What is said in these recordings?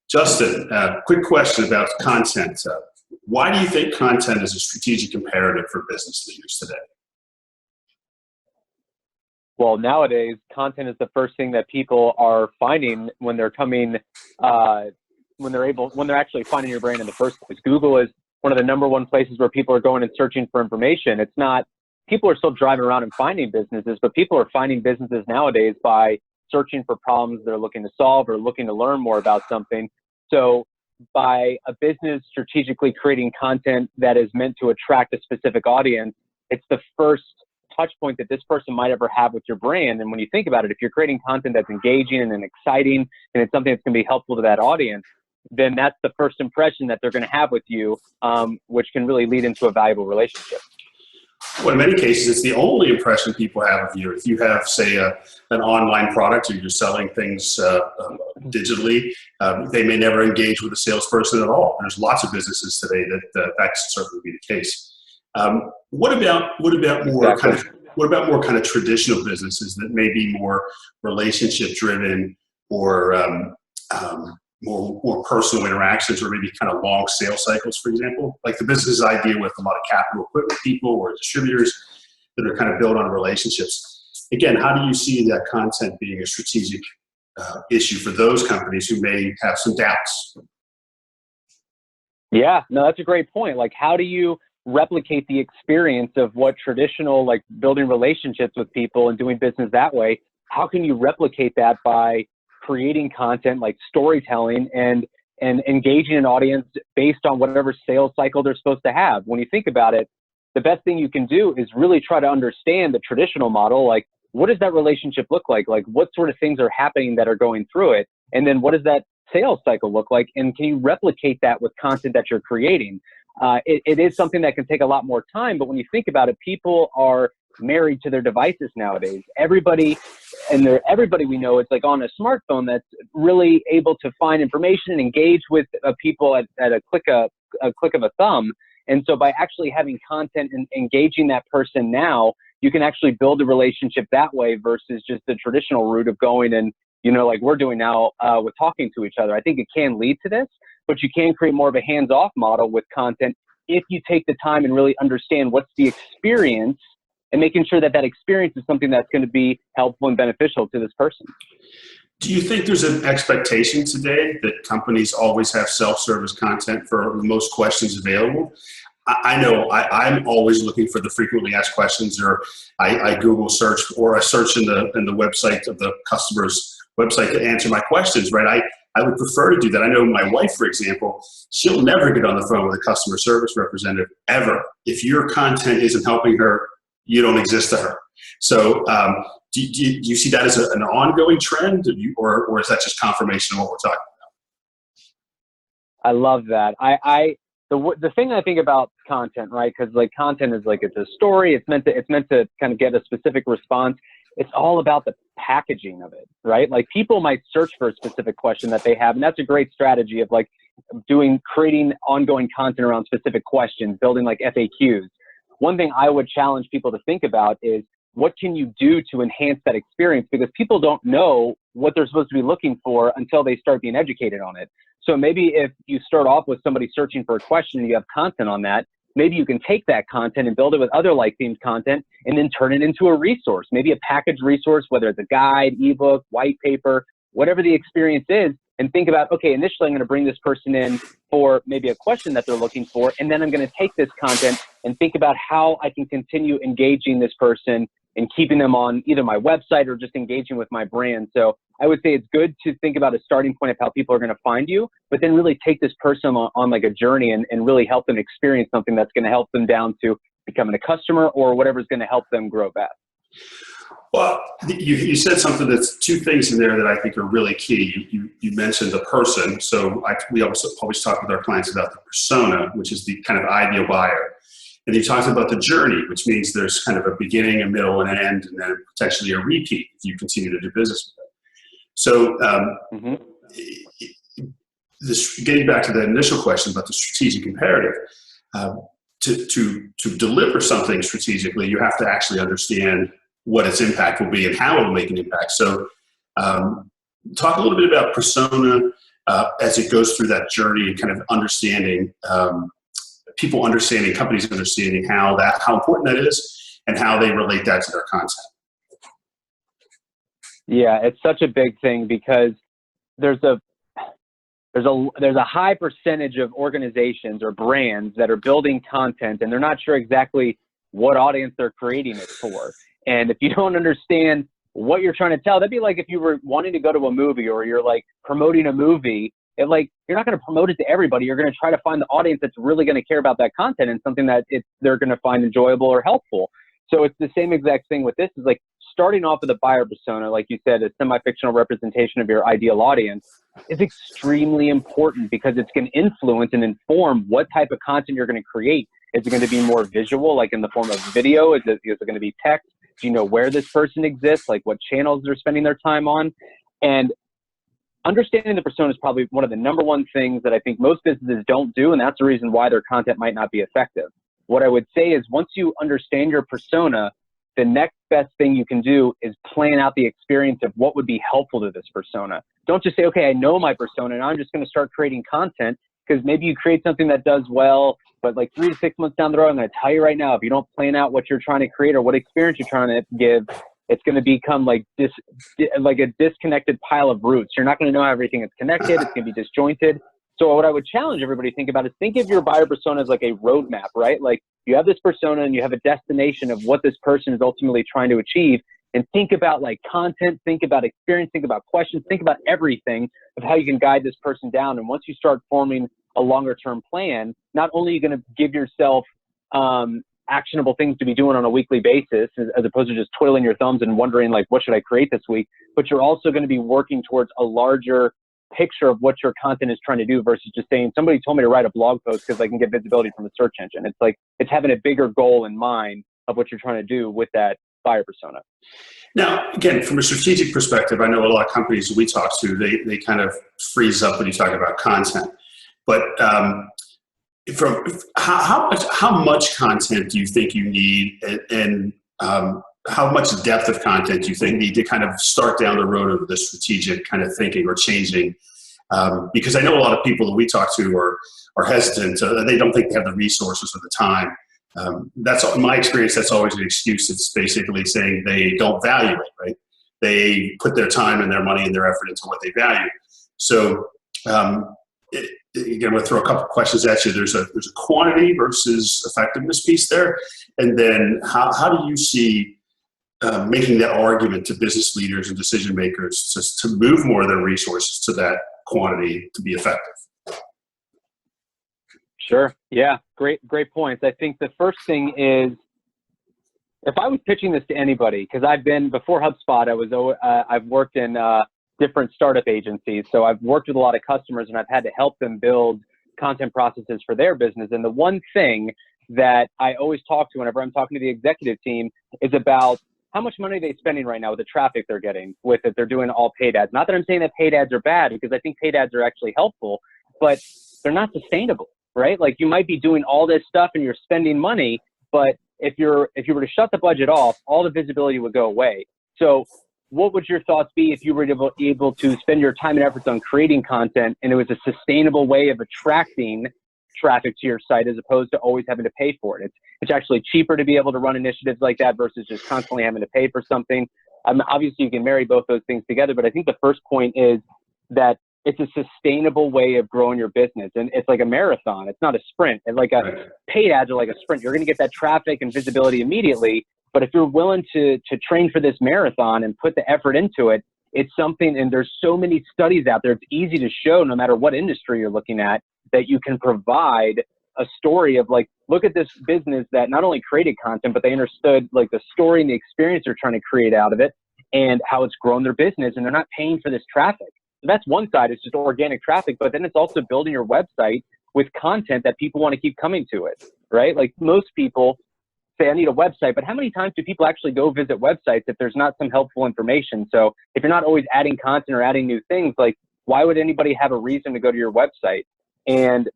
Justin, quick question about content. Why do you think content is a strategic imperative for business leaders today? Well, nowadays, content is the first thing that people are finding when they're coming, when they're actually finding your brand in the first place. Google is one of the #1 places where people are going and searching for information. It's not, people are still driving around and finding businesses, but people are finding businesses nowadays by searching for problems they're looking to solve or looking to learn more about something. So by a business strategically creating content that is meant to attract a specific audience, it's the first touch point that this person might ever have with your brand. And when you think about it, if you're creating content that's engaging and exciting, and it's something that's going to be helpful to that audience, then that's the first impression that they're going to have with you, which can really lead into a valuable relationship. Well, in many cases, it's the only impression people have of you. If you have, say, an online product or you're selling things digitally, they may never engage with a salesperson at all. There's lots of businesses today that that's certainly be the case. What about more kind of traditional businesses that may be more relationship driven or more personal interactions, or maybe kind of long sales cycles, for example, like the businesses I deal with, a lot of capital equipment people or distributors that are kind of built on relationships. Again, how do you see that content being a strategic issue for those companies who may have some doubts? Yeah, no, that's a great point. Like, how do you replicate the experience of what traditional, like building relationships with people and doing business that way? How can you replicate that by creating content like storytelling and engaging an audience based on whatever sales cycle they're supposed to have? When you think about it, the best thing you can do is really try to understand the traditional model. Like, what does that relationship look like? Like, what sort of things are happening that are going through it? And then what does that sales cycle look like? And can you replicate that with content that you're creating? It is something that can take a lot more time, but when you think about it, people are married to their devices nowadays. Everybody we know is like on a smartphone that's really able to find information and engage with people at a click of a thumb. And so by actually having content and engaging that person now, you can actually build a relationship that way versus just the traditional route of going and, like we're doing now with talking to each other. I think it can lead to this, but you can create more of a hands-off model with content if you take the time and really understand what's the experience and making sure that that experience is something that's going to be helpful and beneficial to this person. Do you think there's an expectation today that companies always have self-service content for most questions available? I know I'm always looking for the frequently asked questions, or I Google search, or I search in the website of the customer's website to answer my questions, right? I would prefer to do that. I know my wife, for example, she'll never get on the phone with a customer service representative ever. If your content isn't helping her, you don't exist to her. So do you see that as an ongoing trend, or is that just confirmation of what we're talking about? I love that. The thing I think about content, right? Because like content is like, it's a story. It's meant to kind of get a specific response. It's all about the packaging of it, right? Like people might search for a specific question that they have, and that's a great strategy of like creating ongoing content around specific questions, building like FAQs. One thing I would challenge people to think about is, what can you do to enhance that experience? Because people don't know what they're supposed to be looking for until they start being educated on it. So maybe if you start off with somebody searching for a question and you have content on that, maybe you can take that content and build it with other like themed content and then turn it into a resource, maybe a packaged resource, whether it's a guide, ebook, white paper, whatever the experience is, and think about, okay, initially I'm going to bring this person in for maybe a question that they're looking for, and then I'm going to take this content and think about how I can continue engaging this person and keeping them on either my website or just engaging with my brand. So I would say it's good to think about a starting point of how people are going to find you, but then really take this person on like a journey and really help them experience something that's going to help them down to becoming a customer or whatever's going to help them grow fast. Well, you said something that's two things in there that I think are really key. You mentioned the person. So we always talk with our clients about the persona, which is the kind of ideal buyer. And you talked about the journey, which means there's kind of a beginning, a middle, and an end, and then potentially a repeat if you continue to do business with them. So getting back to the initial question about the strategic imperative, to deliver something strategically, you have to actually understand what its impact will be and how it will make an impact. So talk a little bit about persona as it goes through that journey and kind of understanding, people understanding, companies understanding how important that is and how they relate that to their content. Yeah, it's such a big thing because there's a high percentage of organizations or brands that are building content and they're not sure exactly what audience they're creating it for. And if you don't understand what you're trying to tell, that'd be like if you were wanting to go to a movie or you're like promoting a movie, you're not going to promote it to everybody. You're going to try to find the audience that's really going to care about that content and something that they're going to find enjoyable or helpful. So it's the same exact thing with this. Is like starting off with a buyer persona, like you said, a semi-fictional representation of your ideal audience is extremely important because it's going to influence and inform what type of content you're going to create. Is it going to be more visual, like in the form of video? Is it going to be text? Do you know where this person exists? Like what channels they're spending their time on? And understanding the persona is probably one of the number one things that I think most businesses don't do. And that's the reason why their content might not be effective. What I would say is once you understand your persona, the next best thing you can do is plan out the experience of what would be helpful to this persona. Don't just say, okay, I know my persona and I'm just going to start creating content, because maybe you create something that does well, but like 3 to 6 months down the road, I'm going to tell you right now, if you don't plan out what you're trying to create or what experience you're trying to give, it's going to become like a disconnected pile of roots. You're not going to know how everything is connected. It's going to be disjointed. So what I would challenge everybody to think about is think of your buyer persona as like a roadmap, right? Like you have this persona and you have a destination of what this person is ultimately trying to achieve, and think about like content, think about experience, think about questions, think about everything of how you can guide this person down. And once you start forming a longer term plan, not only are you going to give yourself actionable things to be doing on a weekly basis, as opposed to just twiddling your thumbs and wondering like, what should I create this week? But you're also going to be working towards a larger picture of what your content is trying to do versus just saying, somebody told me to write a blog post because I can get visibility from the search engine. It's like, it's having a bigger goal in mind of what you're trying to do with that buyer persona. Now, again, from a strategic perspective, I know a lot of companies we talk to, they kind of freeze up when you talk about content. But from how much content do you think you need, and how much depth of content do you think need to kind of start down the road of the strategic kind of thinking or changing? Because I know a lot of people that we talk to are hesitant. They don't think they have the resources or the time. That's in my experience. That's always an excuse. It's basically saying they don't value it, right? They put their time and their money and their effort into what they value. So again, we'll throw a couple questions at you. There's a quantity versus effectiveness piece there, and then how do you see making that argument to business leaders and decision makers to move more of their resources to that quantity to be effective? Sure. Yeah. Great points. I think the first thing is, if I was pitching this to anybody, because before HubSpot, I've worked in different startup agencies. So I've worked with a lot of customers and I've had to help them build content processes for their business. And the one thing that I always talk to whenever I'm talking to the executive team is about how much money are they spending right now with the traffic they're getting with it. They're doing all paid ads. Not that I'm saying that paid ads are bad, because I think paid ads are actually helpful, but they're not sustainable, right? Like you might be doing all this stuff and you're spending money, but if you were to shut the budget off, all the visibility would go away. So what would your thoughts be if you were able to spend your time and efforts on creating content and it was a sustainable way of attracting traffic to your site as opposed to always having to pay for it? It's actually cheaper to be able to run initiatives like that versus just constantly having to pay for something. Obviously, you can marry both those things together, but I think the first point is that it's a sustainable way of growing your business. And it's like a marathon. It's not a sprint. And like paid ads are like a sprint. You're going to get that traffic and visibility immediately. But if you're willing to train for this marathon and put the effort into it, it's something, and there's so many studies out there, it's easy to show no matter what industry you're looking at, that you can provide a story of like, look at this business that not only created content, but they understood like the story and the experience they're trying to create out of it and how it's grown their business, and they're not paying for this traffic. So that's one side, it's just organic traffic, but then it's also building your website with content that people want to keep coming to it, right? Like most people say, I need a website, but how many times do people actually go visit websites if there's not some helpful information? So if you're not always adding content or adding new things, like why would anybody have a reason to go to your website? And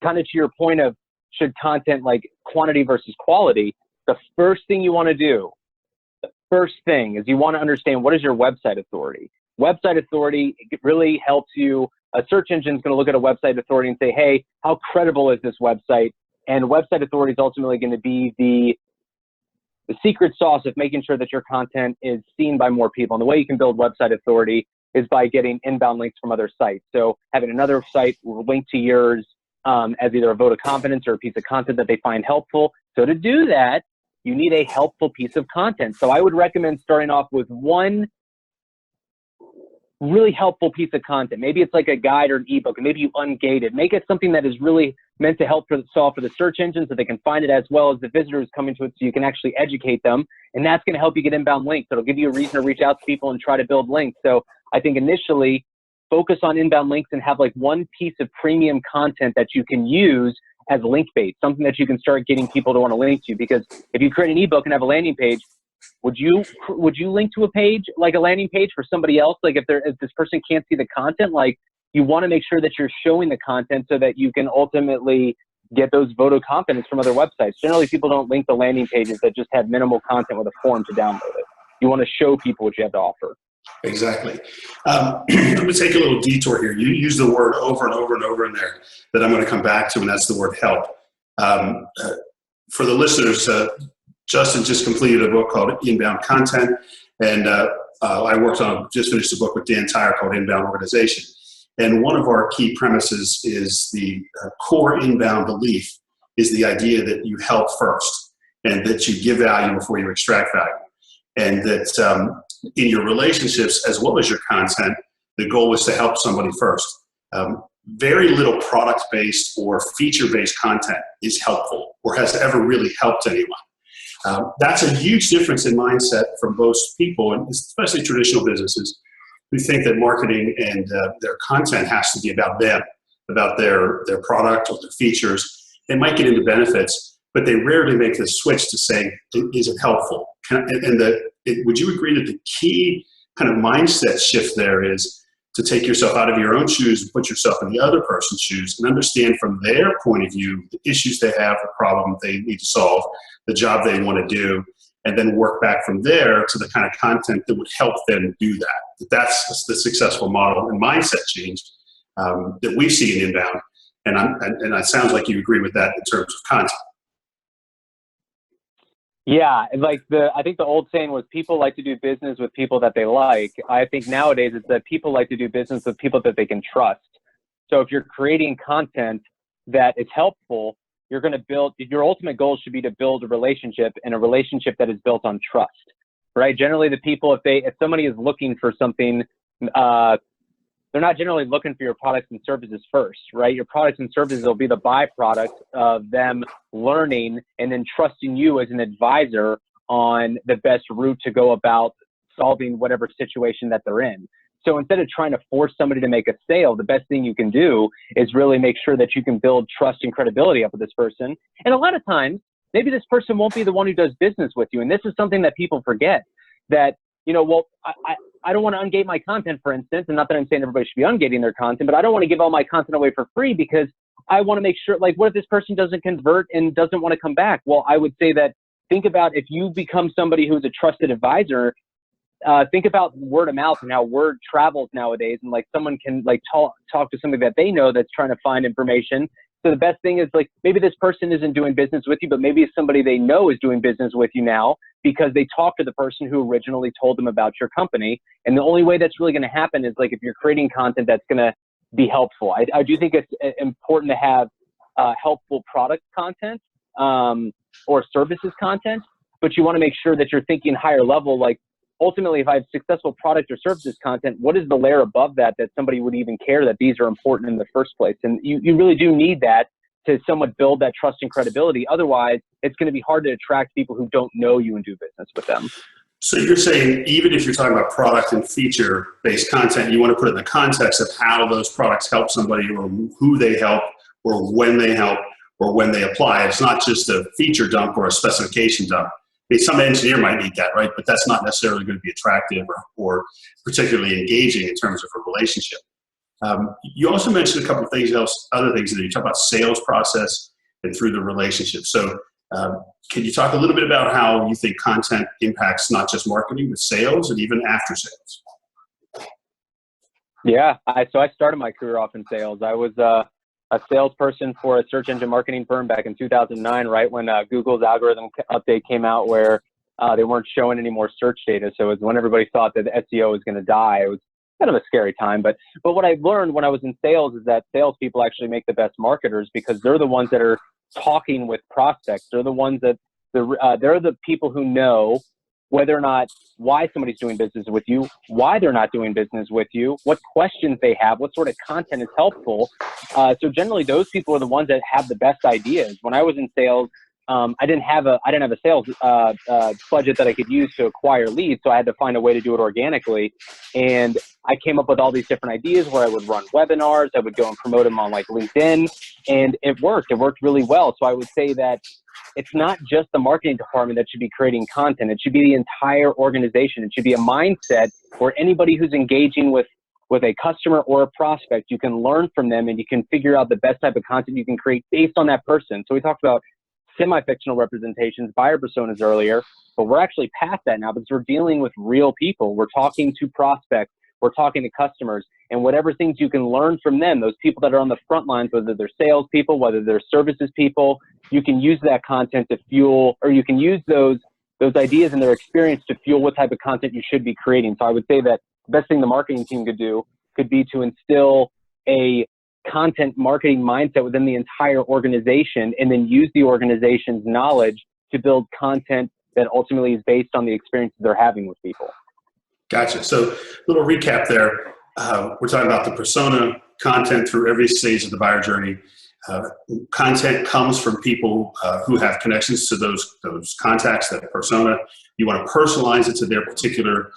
kind of to your point of should content like quantity versus quality, the first thing you want to do, the first thing is you want to understand what is your website authority. Website authority, it really helps you a search engine is going to look at a website authority and say, hey, how credible is this website? And website authority is ultimately going to be the secret sauce of making sure that your content is seen by more people. And the way you can build website authority is by getting inbound links from other sites. So having another site link to yours as either a vote of confidence or a piece of content that they find helpful. So to do that, you need a helpful piece of content. So I would recommend starting off with one really helpful piece of content. Maybe it's like a guide or an ebook, and maybe you ungate it. Make it something that is really meant to help solve for the search engine so they can find it, as well as the visitors coming to it, so you can actually educate them. And that's going to help you get inbound links. It'll give you a reason to reach out to people and try to build links. So I think initially focus on inbound links and have like one piece of premium content that you can use as link bait, something that you can start getting people to want to link to. Because if you create an ebook and have a landing page, would you link to a page, like a landing page for somebody else? Like if this person can't see the content, like you want to make sure that you're showing the content so that you can ultimately get those vote of confidence from other websites. Generally, people don't link to landing pages that just have minimal content with a form to download it. You want to show people what you have to offer. Exactly. Let me take a little detour here. You use the word over and over and over in there that I'm going to come back to, and that's the word help. For the listeners, Justin just completed a book called Inbound Content, and I just finished a book with Dan Tyre called Inbound Organization. And one of our key premises is the core inbound belief is the idea that you help first and that you give value before you extract value. And that in your relationships as well as your content, the goal is to help somebody first. Very little product-based or feature-based content is helpful or has ever really helped anyone. That's a huge difference in mindset for most people, and especially traditional businesses, who think that marketing and their content has to be about them, about their product or their features. They might get into benefits, but they rarely make the switch to say, is it helpful? Would you agree that the key kind of mindset shift there is to take yourself out of your own shoes and put yourself in the other person's shoes and understand from their point of view the issues they have, the problem they need to solve, the job they want to do, and then work back from there to the kind of content that would help them do that. That's the successful model and mindset change that we see in inbound. And it sounds like you agree with that in terms of content. Yeah, like I think the old saying was people like to do business with people that they like. I think nowadays it's that people like to do business with people that they can trust. So if you're creating content that is helpful, you're going to build, your ultimate goal should be to build a relationship, and a relationship that is built on trust, right? Generally the people, if somebody is looking for something, they're not generally looking for your products and services first, right? Your products and services will be the byproduct of them learning and then trusting you as an advisor on the best route to go about solving whatever situation that they're in. So instead of trying to force somebody to make a sale, the best thing you can do is really make sure that you can build trust and credibility up with this person. And a lot of times, maybe this person won't be the one who does business with you. And this is something that people forget, that, I don't want to ungate my content, for instance, and not that I'm saying everybody should be ungating their content, but I don't want to give all my content away for free because I want to make sure, like, what if this person doesn't convert and doesn't want to come back? Well, I would say that think about if you become somebody who's a trusted advisor, think about word of mouth and how word travels nowadays, and like someone can like talk to somebody that they know that's trying to find information. So the best thing is, like, maybe this person isn't doing business with you, but maybe it's somebody they know is doing business with you now because they talked to the person who originally told them about your company. And the only way that's really going to happen is like if you're creating content that's going to be helpful. I do think it's important to have helpful product content or services content, but you want to make sure that you're thinking higher level. Like, ultimately, if I have successful product or services content, what is the layer above that somebody would even care that these are important in the first place? And you really do need that to somewhat build that trust and credibility. Otherwise, it's going to be hard to attract people who don't know you and do business with them. So you're saying even if you're talking about product and feature-based content, you want to put it in the context of how those products help somebody or who they help or when they help or when they apply. It's not just a feature dump or a specification dump. I mean, some engineer might need that, right? But that's not necessarily going to be attractive or particularly engaging in terms of a relationship. You also mentioned a couple of things else, other things that you talk about sales process and through the relationship. So can you talk a little bit about how you think content impacts not just marketing, but sales and even after sales? Yeah. So I started my career off in sales. I was a salesperson for a search engine marketing firm back in 2009, right when Google's algorithm update came out, where they weren't showing any more search data. So it was when everybody thought that SEO was going to die. It was kind of a scary time. But what I learned when I was in sales is that salespeople actually make the best marketers, because they're the ones that are talking with prospects. They're the ones that they're the people who know whether or not why somebody's doing business with you, why they're not doing business with you, what questions they have, what sort of content is helpful. So generally, those people are the ones that have the best ideas. When I was in sales, I didn't have a sales budget that I could use to acquire leads, so I had to find a way to do it organically. And I came up with all these different ideas where I would run webinars, I would go and promote them on like LinkedIn, and it worked. It worked really well. So I would say that it's not just the marketing department that should be creating content. It should be the entire organization. It should be a mindset where anybody who's engaging with a customer or a prospect, you can learn from them and you can figure out the best type of content you can create based on that person. So we talked about semi-fictional representations, buyer personas earlier, but we're actually past that now because we're dealing with real people. We're talking to prospects, we're talking to customers, and whatever things you can learn from them, those people that are on the front lines, whether they're salespeople, whether they're services people, you can use that content to fuel, or you can use those ideas and their experience to fuel what type of content you should be creating. So I would say that the best thing the marketing team could do could be to instill a content marketing mindset within the entire organization, and then use the organization's knowledge to build content that ultimately is based on the experiences they're having with people. Gotcha. So a little recap there. We're talking about the persona content through every stage of the buyer journey. Content comes from people who have connections to those contacts, that persona. You want to personalize it to their particular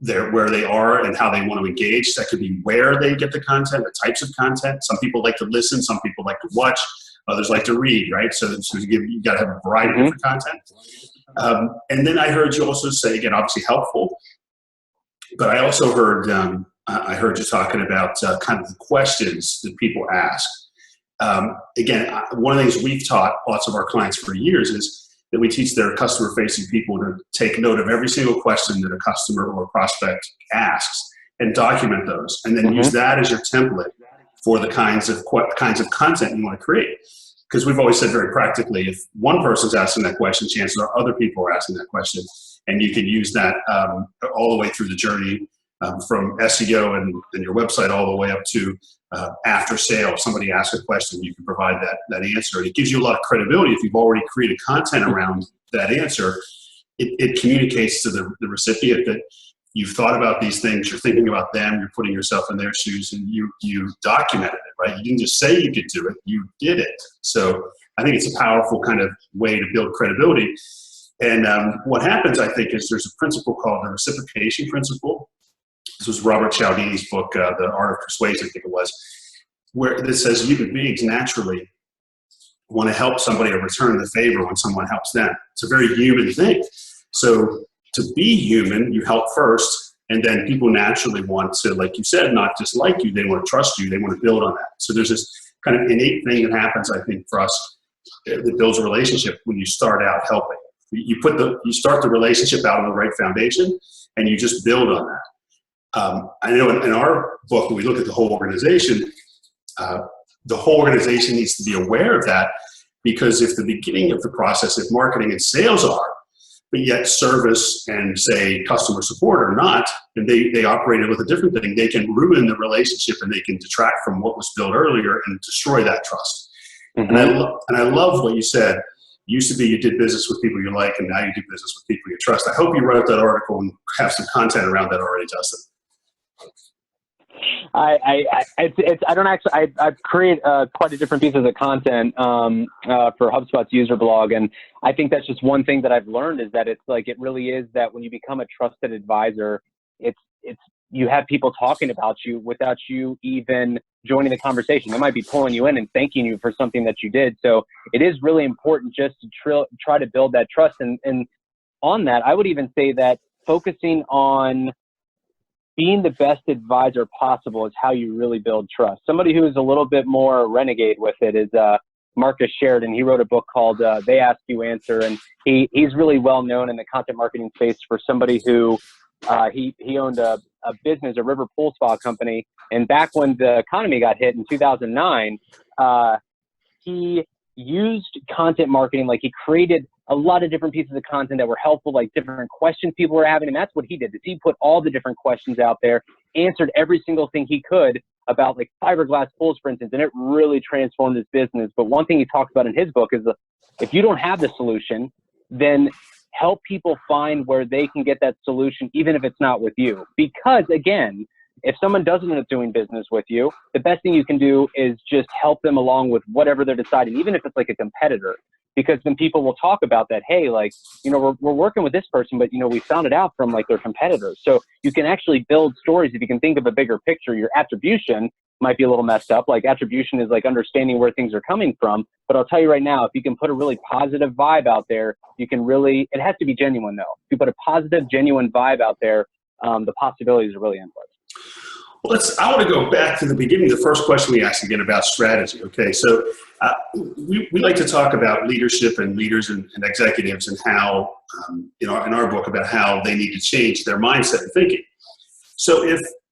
where they are and how they want to engage. That could be where they get the content, the types of content. Some people like to listen, some people like to watch, others like to read, right? So you got to have a variety of different content. And then I heard you also say, again, obviously helpful, but I also heard you talking about kind of the questions that people ask. Again, one of the things we've taught lots of our clients for years is that we teach their customer-facing people to take note of every single question that a customer or a prospect asks and document those, and then use that as your template for the kinds of content you want to create. Because we've always said very practically, if one person's asking that question, chances are other people are asking that question, and you can use that all the way through the journey, from SEO and your website all the way up to after sale. If somebody asks a question, you can provide that answer. And it gives you a lot of credibility if you've already created content around that answer. It communicates to the recipient that you've thought about these things, you're thinking about them, you're putting yourself in their shoes, and you documented it, right? You didn't just say you could do it, you did it. So I think it's a powerful kind of way to build credibility. And what happens, I think, is there's a principle called the reciprocation principle. This was Robert Cialdini's book, The Art of Persuasion, I think it was, where it says human beings naturally want to help somebody or return the favor when someone helps them. It's a very human thing. So to be human, you help first, and then people naturally want to, like you said, not just like you, they want to trust you, they want to build on that. So there's this kind of innate thing that happens, I think, for us that builds a relationship when you start out helping. You start the relationship out on the right foundation, and you just build on that. I know in our book, when we look at the whole organization needs to be aware of that, because if the beginning of the process, if marketing and sales are, but yet service and, say, customer support are not, and they operated with a different thing, they can ruin the relationship and they can detract from what was built earlier and destroy that trust. And I love what you said. Used to be you did business with people you like, and now you do business with people you trust. I hope you wrote that article and have some content around that already, Justin. I've created quite a different pieces of content for HubSpot's user blog, and I think that's just one thing that I've learned is that it really is that when you become a trusted advisor, you have people talking about you without you even joining the conversation. They might be pulling you in and thanking you for something that you did. So it is really important just to try to build that trust. And on that, I would even say that focusing on being the best advisor possible is how you really build trust. Somebody who is a little bit more renegade with it is Marcus Sheridan. He wrote a book called They Ask You Answer, and he's really well known in the content marketing space for somebody who he owned a a business, a river pool spa company. And back when the economy got hit in 2009, he used content marketing. Like, he created a lot of different pieces of content that were helpful, like different questions people were having. And that's what he did, is he put all the different questions out there, answered every single thing he could about like fiberglass pools, for instance, and it really transformed his business. But one thing he talks about in his book is that if you don't have the solution, then help people find where they can get that solution, even if it's not with you. Because again, if someone doesn't end up doing business with you, the best thing you can do is just help them along with whatever they're deciding, even if it's like a competitor, because then people will talk about that. Hey, like, you know, we're working with this person, but, you know, we found it out from like their competitors. So you can actually build stories. If you can think of a bigger picture, your attribution might be a little messed up. Like, attribution is like understanding where things are coming from. But I'll tell you right now, if you can put a really positive vibe out there, you can really, it has to be genuine though. If you put a positive, genuine vibe out there, the possibilities are really endless. Well, I want to go back to the beginning, the first question we asked again about strategy. Okay, so we like to talk about leadership and leaders and executives, and how, in our book, about how they need to change their mindset and thinking. So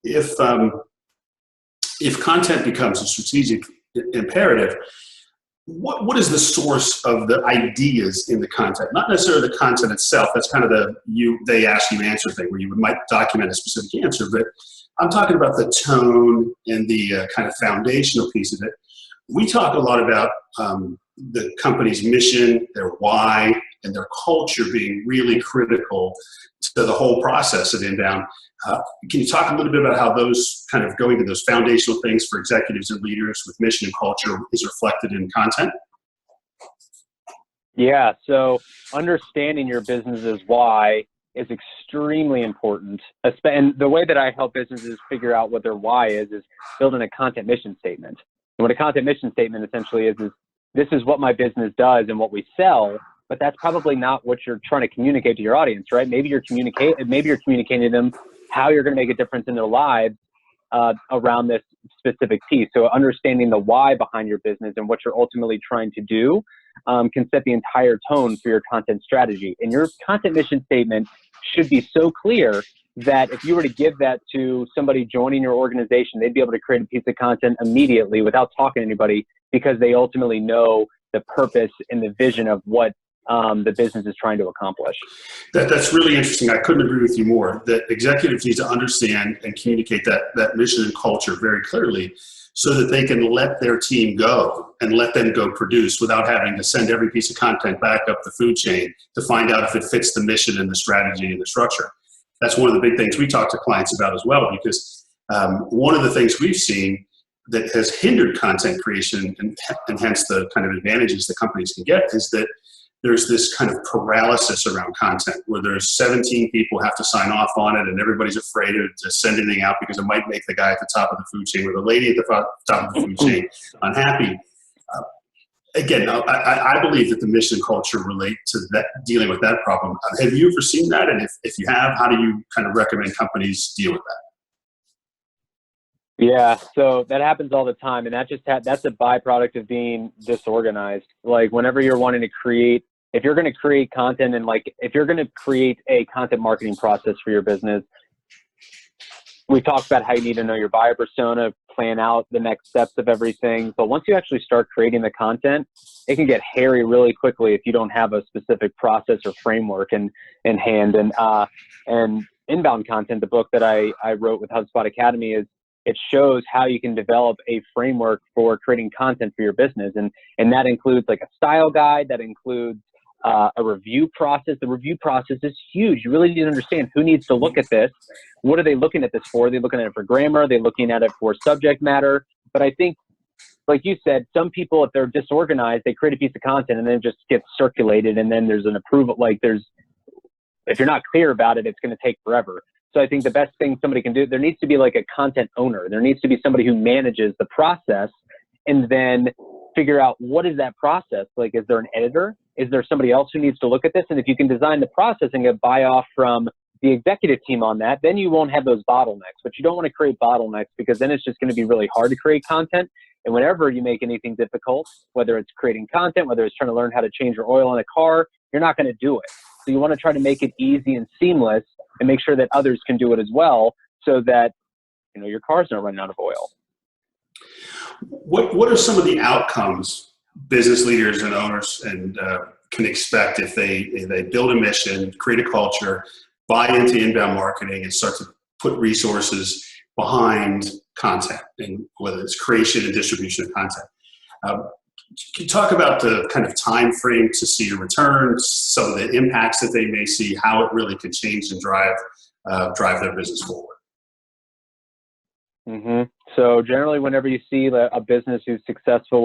if content becomes a strategic imperative, what is the source of the ideas in the content? Not necessarily the content itself. That's kind of they ask you answer thing, where you might document a specific answer, but I'm talking about the tone and the kind of foundational piece of it. We talk a lot about the company's mission, their why, and their culture being really critical to the whole process of inbound. Can you talk a little bit about how those kind of going to those foundational things for executives and leaders with mission and culture is reflected in content? Yeah, so understanding your business's why is extremely important. And the way that I help businesses figure out what their why is building a content mission statement. And what a content mission statement essentially is this is what my business does and what we sell, but that's probably not what you're trying to communicate to your audience, right? Maybe you're communicating to them how you're going to make a difference in their lives around this specific piece. So understanding the why behind your business and what you're ultimately trying to do can set the entire tone for your content strategy. And your content mission statement should be so clear that if you were to give that to somebody joining your organization, they'd be able to create a piece of content immediately without talking to anybody, because they ultimately know the purpose and the vision of what the business is trying to accomplish. That's really interesting. I couldn't agree with you more. That executives need to understand and communicate that mission and culture very clearly, so that they can let their team go and let them go produce without having to send every piece of content back up the food chain to find out if it fits the mission and the strategy and the structure. That's one of the big things we talk to clients about as well, because one of the things we've seen that has hindered content creation and hence the kind of advantages that companies can get is that there's this kind of paralysis around content where there's 17 people have to sign off on it, and everybody's afraid to send anything out because it might make the guy at the top of the food chain or the lady at the top of the food chain unhappy. Again, I believe that the mission and culture relate to that, dealing with that problem. Have you ever seen that? And if you have, how do you kind of recommend companies deal with that? Yeah, so that happens all the time, and that's a byproduct of being disorganized. Like, whenever you're wanting to create, if you're going to create content, and like if you're going to create a content marketing process for your business, we talked about how you need to know your buyer persona, plan out the next steps of everything. But once you actually start creating the content, it can get hairy really quickly if you don't have a specific process or framework in hand. And inbound content, the book that I wrote with HubSpot Academy, it shows how you can develop a framework for creating content for your business. And that includes like a style guide, that includes a review process. The review process is huge. You really need to understand who needs to look at this. What are they looking at this for? Are they looking at it for grammar? Are they looking at it for subject matter? But I think, like you said, some people, if they're disorganized, they create a piece of content and then it just gets circulated, and then there's an approval. Like, if you're not clear about it, it's going to take forever. So I think the best thing somebody can do, there needs to be like a content owner. There needs to be somebody who manages the process, and then figure out, what is that process? Like, is there an editor? Is there somebody else who needs to look at this? And if you can design the process and get buy-off from the executive team on that, then you won't have those bottlenecks. But you don't want to create bottlenecks, because then it's just going to be really hard to create content. And whenever you make anything difficult, whether it's creating content, whether it's trying to learn how to change your oil in a car, you're not going to do it. So you want to try to make it easy and seamless, and make sure that others can do it as well, so that, your car's not running out of oil. What are some of the outcomes business leaders and owners can expect if they build a mission, create a culture, buy into inbound marketing, and start to put resources behind content, and whether it's creation and distribution of content? Can you talk about the kind of time frame to see a return, some of the impacts that they may see, how it really can change and drive their business forward? Mm-hmm. So generally, whenever you see a business who's successful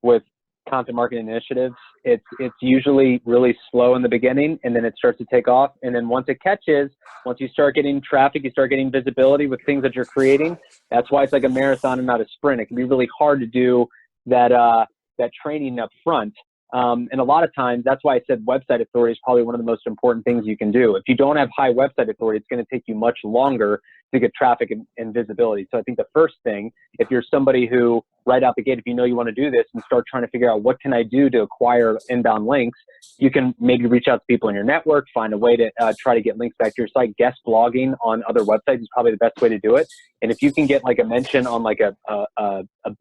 with content marketing initiatives, it's usually really slow in the beginning, and then it starts to take off. And then once it catches, once you start getting traffic, you start getting visibility with things that you're creating. That's why it's like a marathon and not a sprint. It can be really hard to do that training up front. And a lot of times, that's why I said website authority is probably one of the most important things you can do. If you don't have high website authority, it's going to take you much longer to get traffic and visibility. So I think the first thing, if you're somebody who right out the gate, if you know you want to do this and start trying to figure out what can I do to acquire inbound links, you can maybe reach out to people in your network, find a way to try to get links back to your site. Guest blogging on other websites is probably the best way to do it. And if you can get like a mention on like a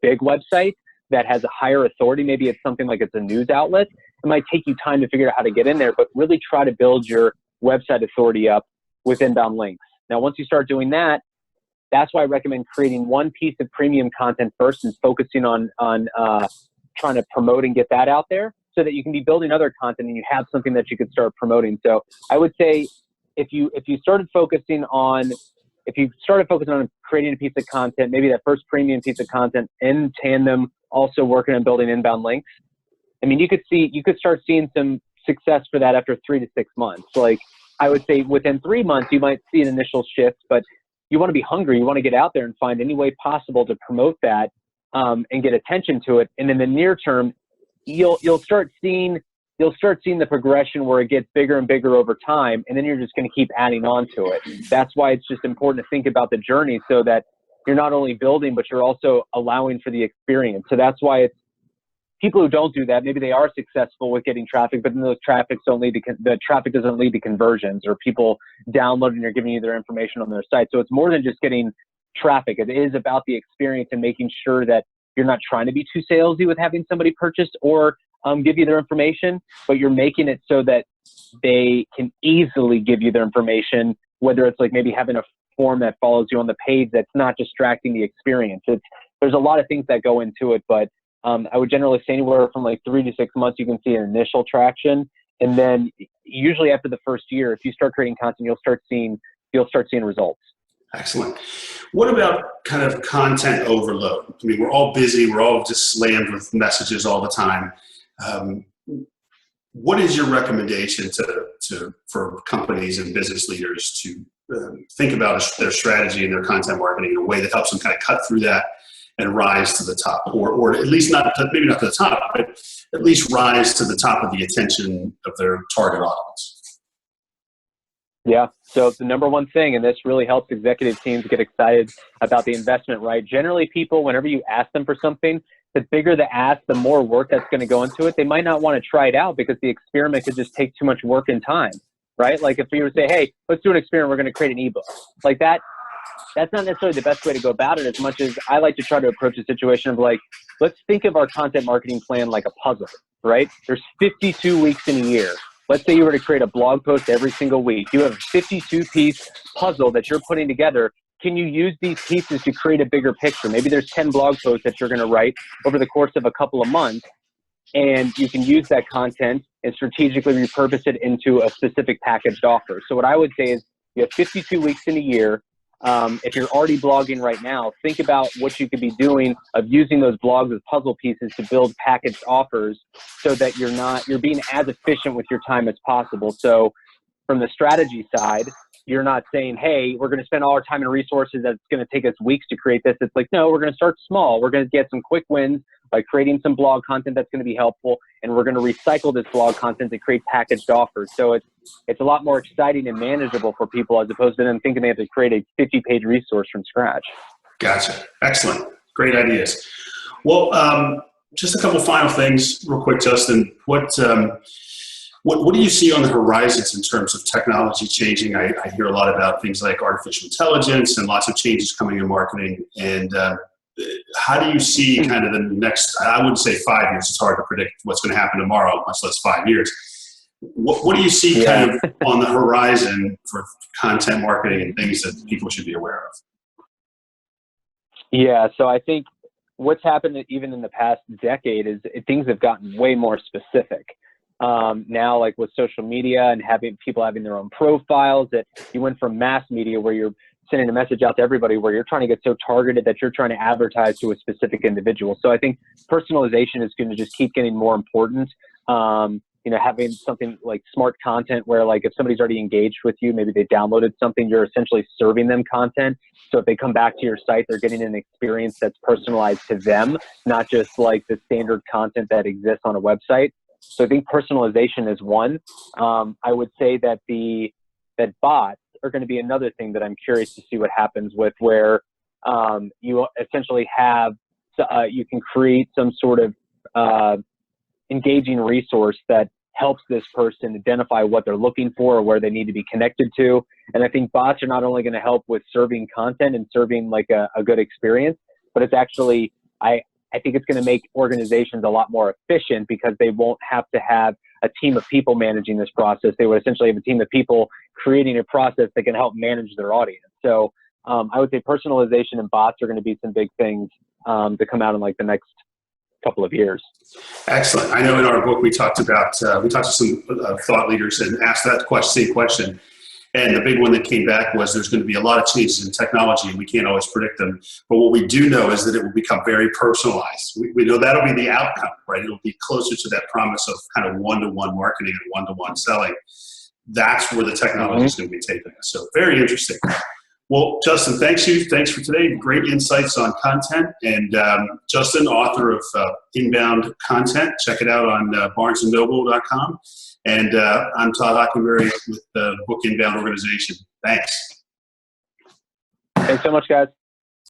big website that has a higher authority, maybe it's something like it's a news outlet, it might take you time to figure out how to get in there, but really try to build your website authority up with inbound links. Now, once you start doing that, that's why I recommend creating one piece of premium content first and focusing on trying to promote and get that out there so that you can be building other content and you have something that you could start promoting. So I would say if you started focusing on creating a piece of content, maybe that first premium piece of content in tandem, also working on building inbound links, I mean, you could start seeing some success for that after 3 to 6 months. Like I would say within 3 months, you might see an initial shift, but you want to be hungry. You want to get out there and find any way possible to promote that and get attention to it. And in the near term, you'll start seeing the progression where it gets bigger and bigger over time, and then you're just going to keep adding on to it. That's why it's just important to think about the journey so that you're not only building, but you're also allowing for the experience. So that's why it's people who don't do that, maybe they are successful with getting traffic, but then the traffic doesn't lead to conversions or people downloading or giving you their information on their site. So it's more than just getting traffic. It is about the experience and making sure that you're not trying to be too salesy with having somebody purchase or give you their information, but you're making it so that they can easily give you their information, whether it's like maybe having a form that follows you on the page that's not distracting the experience. There's a lot of things that go into it, but I would generally say anywhere from like 3 to 6 months, you can see an initial traction. And then usually after the first year, if you start creating content, you'll start seeing results. Excellent. What about kind of content overload? I mean, we're all busy. We're all just slammed with messages all the time. What is your recommendation for companies and business leaders to think about their strategy and their content marketing in a way that helps them kind of cut through that and rise to the top, or at least maybe not to the top, but at least rise to the top of the attention of their target audience? Yeah. So the number one thing, and this really helps executive teams get excited about the investment, right? Generally people, whenever you ask them for something, the bigger the ask, the more work that's going to go into it. They might not want to try it out because the experiment could just take too much work and time, right? Like if you were to say, hey, let's do an experiment, we're going to create an ebook like that. That's not necessarily the best way to go about it, as much as I like to try to approach a situation of like, let's think of our content marketing plan like a puzzle, right? There's 52 weeks in a year. Let's say you were to create a blog post every single week. You have a 52-piece puzzle that you're putting together. Can you use these pieces to create a bigger picture? Maybe there's 10 blog posts that you're going to write over the course of a couple of months, and you can use that content and strategically repurpose it into a specific packaged offer. So what I would say is you have 52 weeks in a year. If you're already blogging right now, think about what you could be doing of using those blogs as puzzle pieces to build packaged offers so that you're being as efficient with your time as possible. So from the strategy side, you're not saying, hey, we're going to spend all our time and resources that's going to take us weeks to create this. It's like, no, we're going to start small. We're going to get some quick wins by creating some blog content that's going to be helpful, and we're going to recycle this blog content to create packaged offers. So it's a lot more exciting and manageable for people as opposed to them thinking they have to create a 50-page resource from scratch. Gotcha. Excellent. Great ideas. Well, just a couple final things real quick, Justin. What do you see on the horizons in terms of technology changing? I hear a lot about things like artificial intelligence and lots of changes coming in marketing. And how do you see kind of the next, I wouldn't say 5 years, it's hard to predict what's going to happen tomorrow, much less 5 years. What do you see kind of on the horizon for content marketing and things that people should be aware of? Yeah, so I think what's happened even in the past decade is things have gotten way more specific. Now, like with social media and having people having their own profiles, that you went from mass media where you're sending a message out to everybody, where you're trying to get so targeted that you're trying to advertise to a specific individual. So I think personalization is going to just keep getting more important. Having something like smart content where, like, if somebody's already engaged with you, maybe they downloaded something, you're essentially serving them content. So if they come back to your site, they're getting an experience that's personalized to them, not just like the standard content that exists on a website. So I think personalization is one. I would say that that bots are going to be another thing that I'm curious to see what happens with, where you essentially have, you can create some sort of engaging resource that helps this person identify what they're looking for or where they need to be connected to. And I think bots are not only going to help with serving content and serving like a good experience, but it's actually, I think it's going to make organizations a lot more efficient, because they won't have to have a team of people managing this process. They would essentially have a team of people creating a process that can help manage their audience. So I would say personalization and bots are going to be some big things to come out in like the next couple of years. Excellent. I know in our book we talked to some thought leaders and asked that same question. And the big one that came back was there's going to be a lot of changes in technology, and we can't always predict them. But what we do know is that it will become very personalized. We know that'll be the outcome, right? It'll be closer to that promise of kind of one-to-one marketing and one-to-one selling. That's where the technology is going to be taking us. So very interesting. Well, Justin, thanks for today. Great insights on content. And Justin, author of Inbound Content. Check it out on barnesandnoble.com. And I'm Todd Hockenberry with the book Inbound Organization. Thanks. Thanks so much, guys.